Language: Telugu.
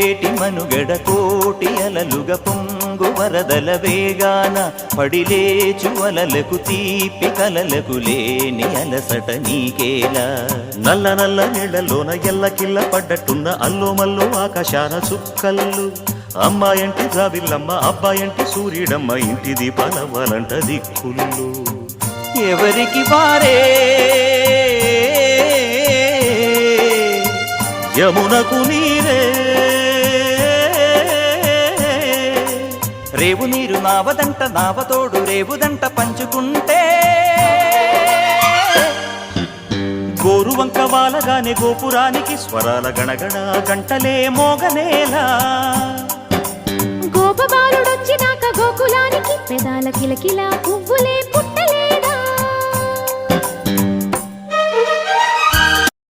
పొంగేటి మనుగడ కోటి అలలుగ పొంగు వరదల వేగాన పడిలేచు అలలకు తీపి కలలకు లేని అలసట నీకేలా నల్ల నల్ల నీళ్లలోన ఎల్లకిల్ల పడ్డట్టున్న అల్లో మల్లో ఆకాశాన చుక్కల్లు అమ్మాయంటి జాబిల్లమ్మ అబ్బాయంటి సూర్యుడమ్మ ఇంటి దీపాలవ్వాలంట దిక్కుళ్ళు ఎవరికి వారే యమునకు నీరే రేవు నీరు నావదంట నావతోడు రేవుదంట పంచుకుంటే గోరువంక వాలగానే గోపురానికి స్వరాల గణగణ గంటలే మోగనేలా గోపబాలుడొచ్చినాక గోకులానికి పెదాల కిలకిల పువ్వులే పుట్ట